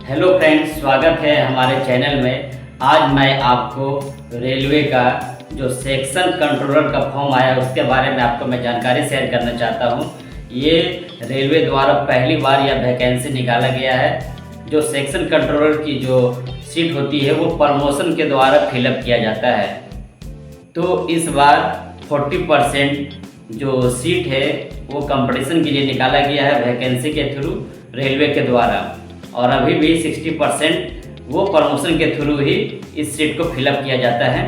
Hello friends, स्वागत है हमारे चैनल में। आज मैं आपको रेलवे का जो सेक्शन कंट्रोलर का फॉर्म आया उसके बारे में आपको मैं जानकारी शेयर करना चाहता हूं। ये रेलवे द्वारा पहली बार यह वैकेंसी निकाला गया है। जो सेक्शन कंट्रोलर की जो सीट होती है वो प्रमोशन के द्वारा फिलअप किया जाता है। तो इस बार 40% जो सीट है वो कंपटीशन के लिए निकाला गया है वैकेंसी के थ्रू रेलवे के द्वारा, और अभी भी 60% वो प्रमोशन के थ्रू ही इस सीट को फिलअप किया जाता है।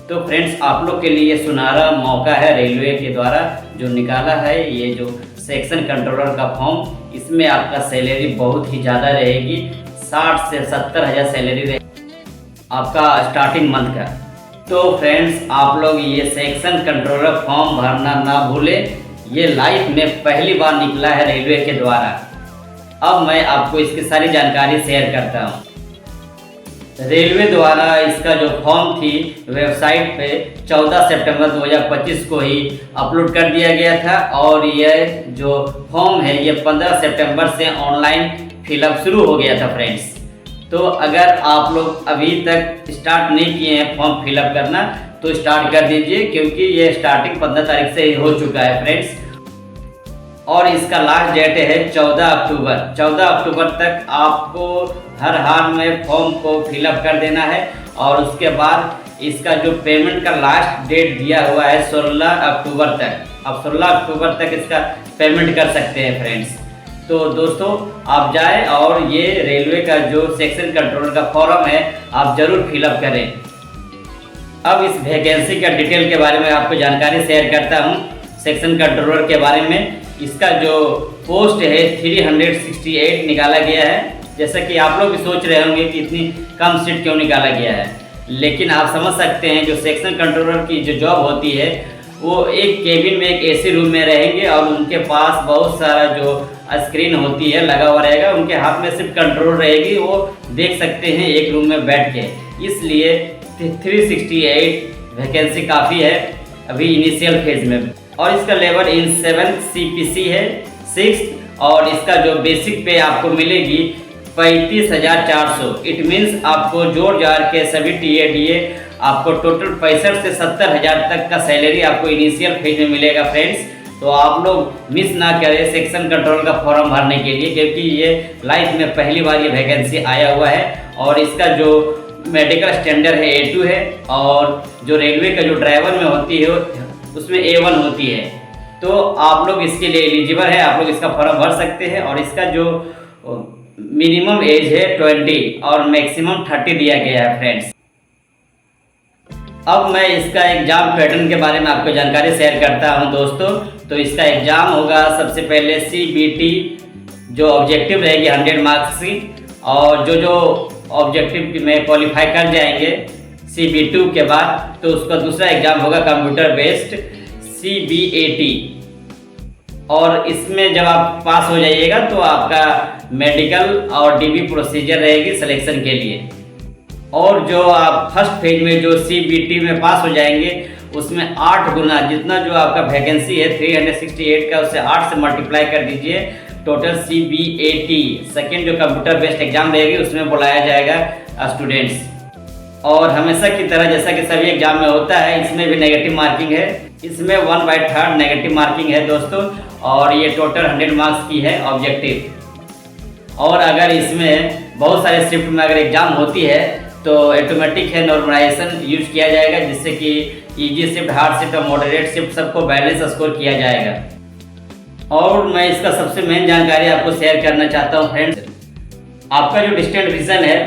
तो फ्रेंड्स, आप लोग के लिए सुनहरा मौका है रेलवे के द्वारा जो निकाला है ये जो सेक्शन कंट्रोलर का फॉर्म। इसमें आपका सैलरी बहुत ही ज़्यादा रहेगी, 60 से 70 हज़ार सैलरी रहेगी आपका स्टार्टिंग मंथ का। तो फ्रेंड्स, आप लोग ये सेक्शन कंट्रोलर फॉर्म भरना ना भूलें। ये लाइफ में पहली बार निकला है रेलवे के द्वारा। अब मैं आपको इसकी सारी जानकारी शेयर करता हूँ। रेलवे द्वारा इसका जो फॉर्म थी वेबसाइट पे 14 सितंबर 2025 को ही अपलोड कर दिया गया था, और यह जो फॉर्म है ये 15 सितंबर से ऑनलाइन फिलअप शुरू हो गया था फ्रेंड्स। तो अगर आप लोग अभी तक स्टार्ट नहीं किए हैं फॉर्म फिलअप करना तो स्टार्ट कर दीजिए, क्योंकि ये स्टार्टिंग 15 तारीख से ही हो चुका है फ्रेंड्स। और इसका लास्ट डेट है 14 अक्टूबर। 14 अक्टूबर तक आपको हर हाल में फॉर्म को फिलअप कर देना है, और उसके बाद इसका जो पेमेंट का लास्ट डेट दिया हुआ है 16 अक्टूबर तक। अब 16 अक्टूबर तक इसका पेमेंट कर सकते हैं फ्रेंड्स। तो दोस्तों, आप जाएं और ये रेलवे का जो सेक्शन कंट्रोलर का फॉर्म है आप ज़रूर फिलअप करें। अब इस वैकेंसी का डिटेल के बारे में आपको जानकारी शेयर करता हूँ। सेक्शन कंट्रोलर के बारे में इसका जो पोस्ट है 368 निकाला गया है। जैसा कि आप लोग भी सोच रहे होंगे कि इतनी कम सीट क्यों निकाला गया है, लेकिन आप समझ सकते हैं जो सेक्शन कंट्रोलर की जो जॉब होती है वो एक केबिन में एक एसी रूम में रहेंगे, और उनके पास बहुत सारा जो स्क्रीन होती है लगा हुआ रहेगा। उनके हाथ में सिर्फ कंट्रोल रहेगी, वो देख सकते हैं एक रूम में बैठ के। इसलिए 368 वैकेंसी काफ़ी है अभी इनिशियल फेज में। और इसका लेवल इन 7 CPC है 6, और इसका जो बेसिक पे आपको मिलेगी 35,400। इट मीन्स आपको जोड़ जाड़ के सभी TA आपको टोटल 65 से 70 हज़ार तक का सैलरी आपको इनिशियल फेज में मिलेगा फ्रेंड्स। तो आप लोग मिस ना करें सेक्शन कंट्रोल का फॉर्म भरने के लिए, क्योंकि ये लाइफ में पहली बार ये वैकेंसी आया हुआ है। और इसका जो मेडिकल स्टैंडर्ड है A2 है, और जो रेलवे का जो ड्राइवर में होती है उसमें A1 होती है। तो आप लोग इसके लिए एलिजिबल है, आप लोग इसका फॉर्म भर सकते हैं। और इसका जो मिनिमम एज है 20 और मैक्सिमम 30 दिया गया है फ्रेंड्स। अब मैं इसका एग्ज़ाम पैटर्न के बारे में आपको जानकारी शेयर करता हूं दोस्तों। तो इसका एग्ज़ाम होगा सबसे पहले CBT जो ऑब्जेक्टिव रहेगी 100 मार्क्स की, और जो ऑब्जेक्टिव में क्वालिफाई कर जाएंगे CB2 के बाद तो उसका दूसरा एग्ज़ाम होगा कंप्यूटर बेस्ड CBAT। और इसमें जब आप पास हो जाइएगा तो आपका मेडिकल और DB प्रोसीजर रहेगी सिलेक्शन के लिए। और जो आप फर्स्ट फेज में जो CBT में पास हो जाएंगे उसमें 8 गुना जितना जो आपका वैकेंसी है 368 का, उससे 8 से मल्टीप्लाई कर दीजिए, टोटल CBAT सेकेंड जो कंप्यूटर बेस्ड एग्जाम रहेगी उसमें बुलाया जाएगा स्टूडेंट्स। और हमेशा की तरह जैसा कि सभी एग्जाम में होता है इसमें भी नेगेटिव मार्किंग है। इसमें 1/3 नेगेटिव मार्किंग है दोस्तों, और ये टोटल 100 मार्क्स की है ऑब्जेक्टिव। और अगर इसमें बहुत सारे शिफ्ट में अगर एग्जाम होती है तो ऑटोमेटिक है नॉर्मलाइजेशन यूज किया जाएगा, जिससे कि इजी शिफ्ट, हार्ड शिफ्ट और मॉडरेट शिफ्ट सबको बैलेंस स्कोर किया जाएगा। और मैं इसका सबसे मेन जानकारी आपको शेयर करना चाहता हूँ फ्रेंड्स। आपका जो डिस्टेंट विजन है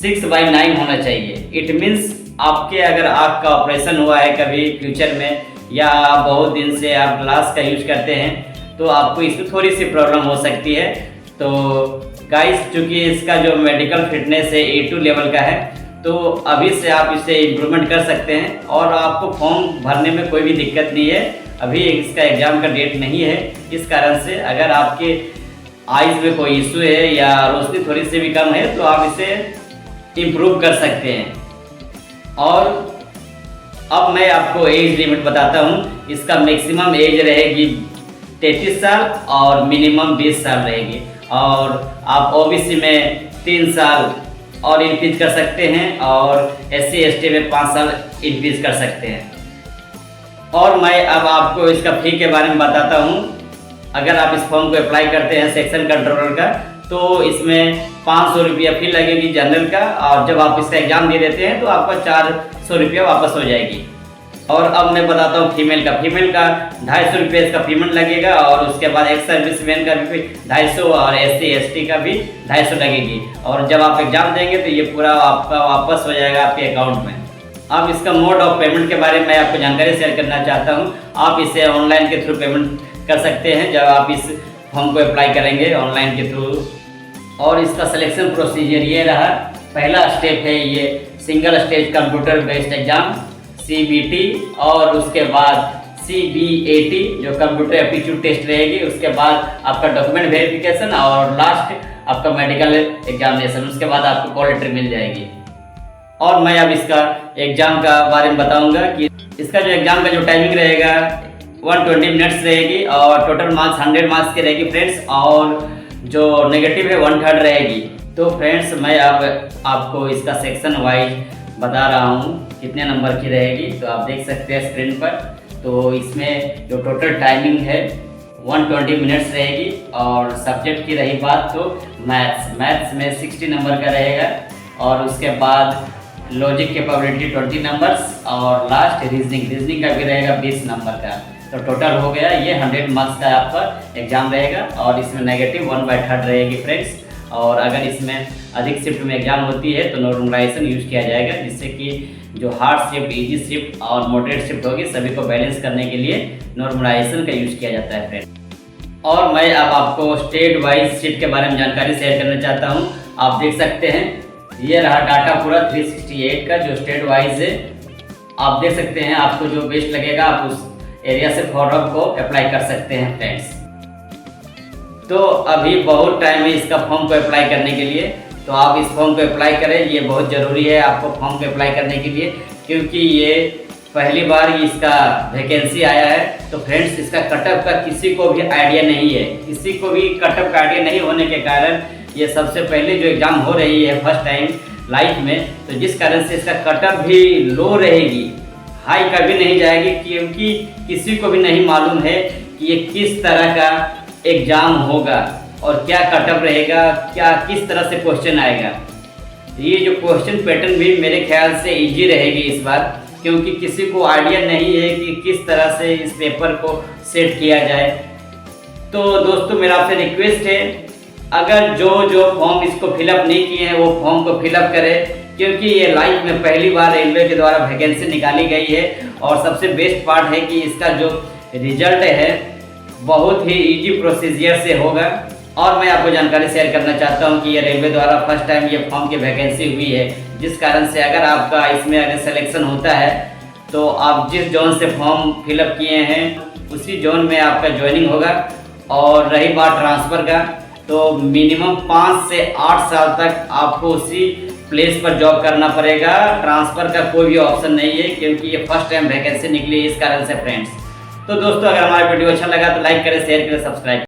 6/9 होना चाहिए। इट मीन्स आपके अगर आँख का ऑपरेशन हुआ है कभी फ्यूचर में, या बहुत दिन से आप ग्लास का यूज करते हैं तो आपको इसमें थोड़ी सी प्रॉब्लम हो सकती है। तो गाइस, चूँकि इसका जो मेडिकल फिटनेस है A2 लेवल का है, तो अभी से आप इसे इम्प्रूवमेंट कर सकते हैं, और आपको फॉर्म भरने में कोई भी दिक्कत नहीं है। अभी इसका एग्ज़ाम का डेट नहीं है, इस कारण से अगर आपके आइज़ में कोई इशू है या रोशनी थोड़ी सी भी कम है तो आप इसे इम्प्रूव कर सकते हैं। और अब मैं आपको एज लिमिट बताता हूँ। इसका मैक्सिमम एज रहेगी 33 साल और मिनिमम 20 साल रहेगी। और आप OBC में 3 साल और इंक्रीज कर सकते हैं और SC ST में 5 साल इंक्रीज कर सकते हैं। और मैं अब आपको इसका फी के बारे में बताता हूँ। अगर आप इस फॉर्म को अप्लाई करते हैं सेक्शन कंट्रोलर का, तो इसमें 500 रुपया फी लगेगी जनरल का, और जब आप इसका एग्ज़ाम दे देते हैं तो आपका 400 रुपया वापस हो जाएगी। और अब मैं बताता हूँ फीमेल का 250 रुपये इसका पेमेंट लगेगा, और उसके बाद एक्स सर्विसमैन का भी 250 और SC ST का भी 250 लगेगी। और जब आप एग्ज़ाम देंगे तो ये पूरा आपका वापस हो जाएगा आपके अकाउंट में। अब इसका मोड ऑफ पेमेंट के बारे में मैं आपको जानकारी शेयर करना चाहता हूँ। आप इसे ऑनलाइन के थ्रू पेमेंट कर सकते हैं जब आप इस फॉर्म को अप्लाई करेंगे ऑनलाइन के थ्रू। और इसका सिलेक्शन प्रोसीजर ये रहा। पहला स्टेप है ये single stage computer based exam CBT, और उसके बाद CBAT जो कंप्यूटर एप्टीट्यूड टेस्ट रहेगी। उसके बाद आपका डॉक्यूमेंट वेरिफिकेशन और लास्ट आपका मेडिकल एग्जामिनेशन। उसके बाद आपको कॉल लेटर मिल जाएगी। और मैं अब इसका एग्ज़ाम का बारे में बताऊंगा कि इसका जो एग्ज़ाम का जो टाइमिंग रहेगा 120 मिनट्स रहेगी, और टोटल मार्क्स 100 मार्क्स के रहेगी फ्रेंड्स, और जो नेगेटिव है 1/3 रहेगी। तो फ्रेंड्स मैं अब आपको इसका सेक्शन वाइज बता रहा हूँ कितने नंबर की रहेगी। तो आप देख सकते हैं स्क्रीन पर। तो इसमें जो टोटल टाइमिंग है 120 मिनट्स रहेगी, और सब्जेक्ट की रही बात तो मैथ्स में 60 नंबर का रहेगा, और उसके बाद लॉजिक कैपेबिलिटी 20 नंबर्स, और लास्ट रीजनिंग का भी रहेगा 20 नंबर का। तो टोटल हो गया ये 100 मार्क्स का आपका एग्जाम रहेगा, और इसमें नेगेटिव 1/3 रहेगी फ्रेंड्स। और अगर इसमें अधिक शिफ्ट में एग्जाम होती है तो नॉर्मलाइजेशन यूज़ किया जाएगा, जिससे कि जो हार्ड शिफ्ट, इजी शिफ्ट और मॉडरेट शिफ्ट होगी सभी को बैलेंस करने के लिए नॉर्मलाइजेशन का यूज़ किया जाता है फ्रेंड। और मैं अब आपको स्टेट वाइज शिफ्ट के बारे में जानकारी शेयर करना चाहता हूँ। आप देख सकते हैं ये रहा डाटा पूरा 368 का जो स्टेट वाइज है। आप देख सकते हैं आपको जो बेस्ट लगेगा आप उस एरिया से फॉर्म को अप्लाई कर सकते हैं फ्रेंड्स। तो अभी बहुत टाइम है इसका फॉर्म को अप्लाई करने के लिए, तो आप इस फॉर्म को अप्लाई करें। ये बहुत ज़रूरी है आपको फॉर्म को अप्लाई करने के लिए, क्योंकि ये पहली बार इसका वैकेंसी आया है। तो फ्रेंड्स इसका कटअप का किसी को भी आइडिया नहीं है, किसी को भी कटअप का आइडिया नहीं होने के कारण ये सबसे पहले जो एग्ज़ाम हो रही है फर्स्ट टाइम लाइफ में, तो जिस कारण से इसका कटअप भी लो रहेगी, हाई कभी नहीं जाएगी, क्योंकि किसी को भी नहीं मालूम है कि ये किस तरह का एग्ज़ाम होगा और क्या कटअप रहेगा, क्या किस तरह से क्वेश्चन आएगा। ये जो क्वेश्चन पैटर्न भी मेरे ख्याल से इजी रहेगी इस बार, क्योंकि किसी को आइडिया नहीं है कि किस तरह से इस पेपर को सेट किया जाए। तो दोस्तों मेरा आपसे रिक्वेस्ट है, अगर जो फॉर्म इसको फिलअप नहीं किए हैं वो फॉर्म को फिलअप करें, क्योंकि ये लाइफ में पहली बार रेलवे के द्वारा वैकेंसी निकाली गई है। और सबसे बेस्ट पार्ट है कि इसका जो रिजल्ट है बहुत ही इजी प्रोसीजर से होगा। और मैं आपको जानकारी शेयर करना चाहता हूं कि ये रेलवे द्वारा फर्स्ट टाइम ये फॉर्म की वैकेंसी हुई है, जिस कारण से अगर आपका इसमें अगर सिलेक्शन होता है तो आप जिस जोन से फॉर्म फिलअप किए हैं उसी जोन में आपका ज्वाइनिंग होगा। और रही बात ट्रांसफ़र का, तो मिनिमम 5 से 8 साल तक आपको उसी प्लेस पर जॉब करना पड़ेगा। ट्रांसफ़र का कोई भी ऑप्शन नहीं है, क्योंकि ये फर्स्ट टाइम वैकेंसी निकली है इस कारण से फ्रेंड्स। तो दोस्तों अगर हमारा वीडियो अच्छा लगा तो लाइक करें, शेयर करें, सब्सक्राइब